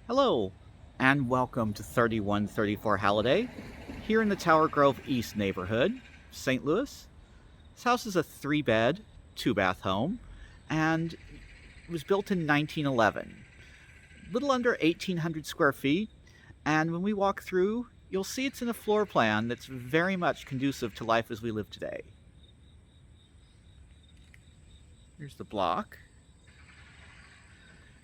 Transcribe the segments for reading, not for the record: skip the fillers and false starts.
Hello, and welcome to 3134 Halliday, here in the Tower Grove East neighborhood, St. Louis. This house is a 3-bed, 2-bath home, and it was built in 1911. A little under 1,800 square feet, and when we walk through, you'll see it's in a floor plan that's very much conducive to life as we live today. Here's the block.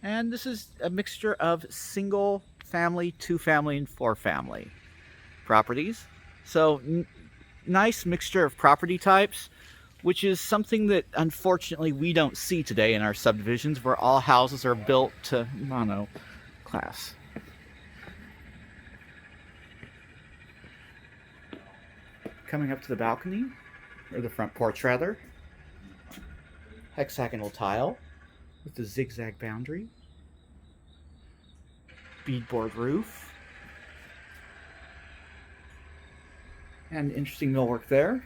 And this is a mixture of single family, 2-family, and 4-family properties. So nice mixture of property types, which is something that unfortunately we don't see today in our subdivisions where all houses are built to mono class. Coming up to the balcony, or the front porch rather, hexagonal tile with the zigzag boundary, beadboard roof, and interesting millwork there,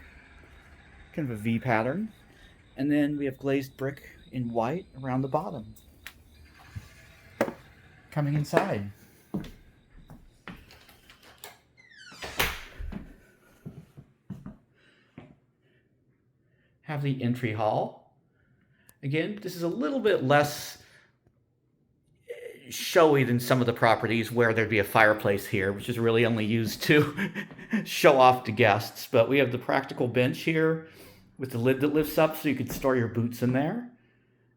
kind of a V pattern, and then we have glazed brick in white around the bottom. Coming inside, have the entry hall. Again, this is a little bit less showy than some of the properties where there'd be a fireplace here, which is really only used to show off to guests. But we have the practical bench here with the lid that lifts up so you could store your boots in there.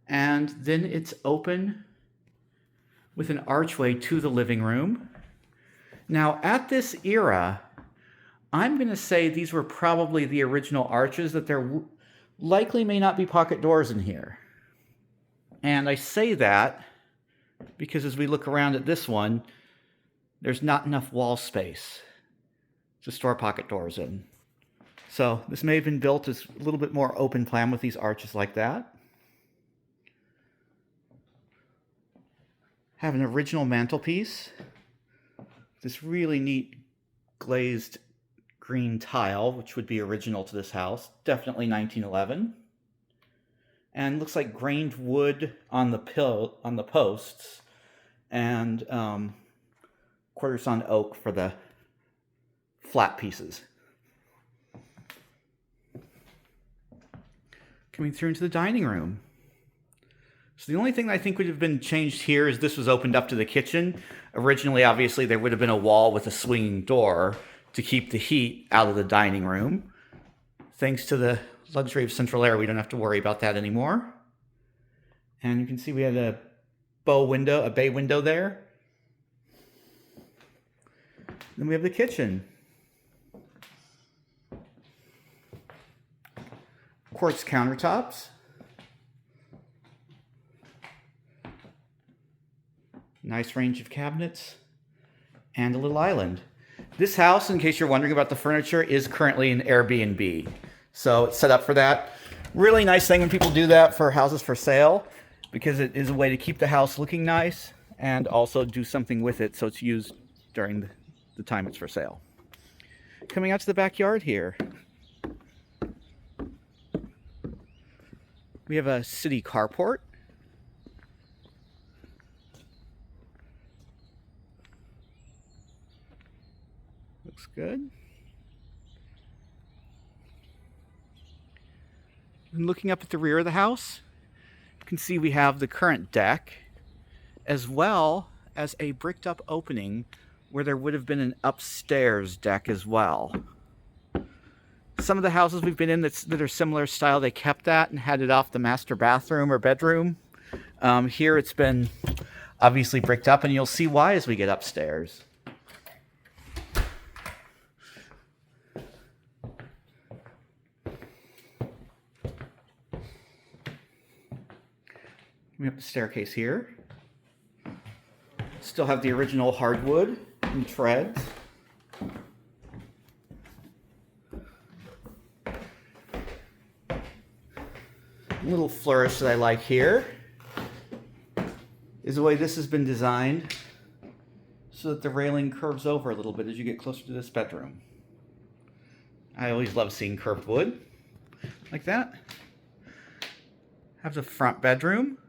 And then it's open with an archway to the living room. Now, at this era, I'm going to say these were probably the original arches, that there likely may not be pocket doors in here. And I say that because as we look around at this one, there's not enough wall space to store pocket doors in. So this may have been built as a little bit more open plan with these arches like that. Have an original mantelpiece. This really neat glazed green tile, which would be original to this house, definitely 1911. And looks like grained wood on the posts, and quarter sawn oak for the flat pieces. Coming through into the dining room. So the only thing I think would have been changed here is this was opened up to the kitchen. Originally, obviously, there would have been a wall with a swinging door to keep the heat out of the dining room. Thanks to the luxury of central air, we don't have to worry about that anymore. And you can see we had a bay window there. Then we have the kitchen. Quartz countertops. Nice range of cabinets. And a little island. This house, in case you're wondering about the furniture, is currently an Airbnb. So it's set up for that. Really nice thing when people do that for houses for sale, because it is a way to keep the house looking nice and also do something with it so it's used during the time it's for sale. Coming out to the backyard here, we have a city carport. Looks good. And looking up at the rear of the house, you can see we have the current deck, as well as a bricked up opening where there would have been an upstairs deck as well. Some of the houses we've been in that are similar style, they kept that and had it off the master bathroom or bedroom. Here it's been obviously bricked up, and you'll see why as we get upstairs. We have the staircase here. Still have the original hardwood and treads. A little flourish that I like here is the way this has been designed so that the railing curves over a little bit as you get closer to this bedroom. I always love seeing curved wood like that. Have the front bedroom.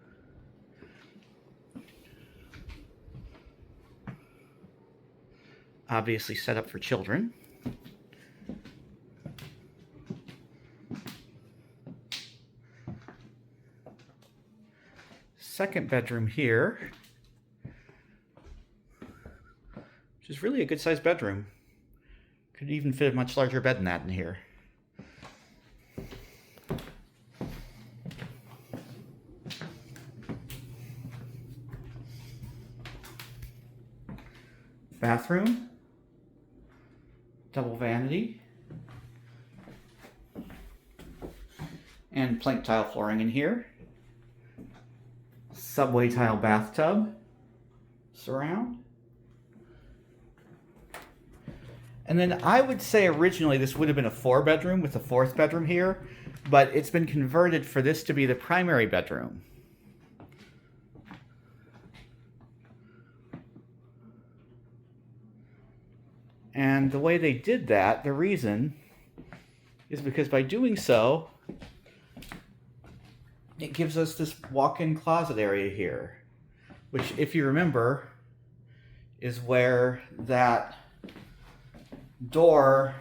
obviously set up for children. Second bedroom here, which is really a good sized bedroom. Could even fit a much larger bed than that in here. Bathroom, double vanity, and plank tile flooring in here. Subway tile bathtub, surround. And then I would say originally this would have been a 4-bedroom with a 4th bedroom here, but it's been converted for this to be the primary bedroom. And the way they did that, the reason, is because by doing so, it gives us this walk-in closet area here, which, if you remember, is where that door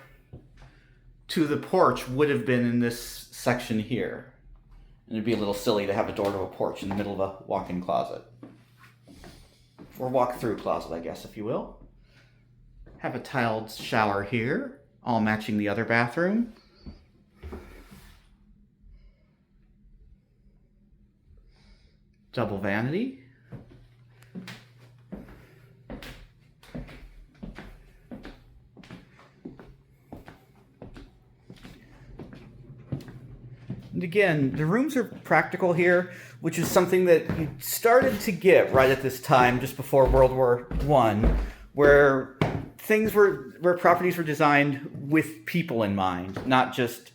to the porch would have been in this section here. And it'd be a little silly to have a door to a porch in the middle of a walk-in closet. Or walk-through closet, I guess, if you will. Have a tiled shower here, all matching the other bathroom. Double vanity. And again, the rooms are practical here, which is something that you started to get right at this time, just before World War I, where properties were designed with people in mind, not just,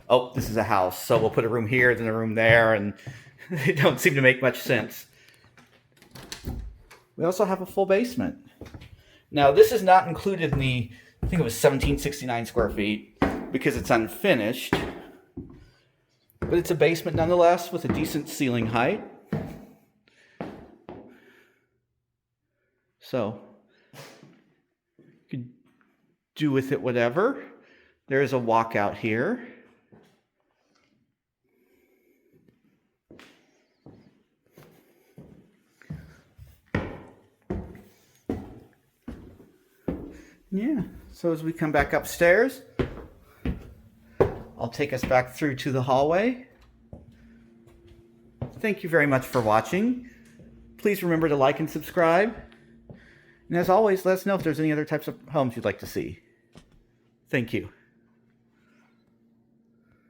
oh, this is a house, so we'll put a room here, then a room there, and they don't seem to make much sense. We also have a full basement. Now, this is not included in the, I think it was 1769 square feet, because it's unfinished. But it's a basement nonetheless, with a decent ceiling height. So, you could do with it whatever. There's a walkout here. Yeah, so as we come back upstairs, I'll take us back through to the hallway. Thank you very much for watching. Please remember to like and subscribe. And as always, let us know if there's any other types of homes you'd like to see. Thank you.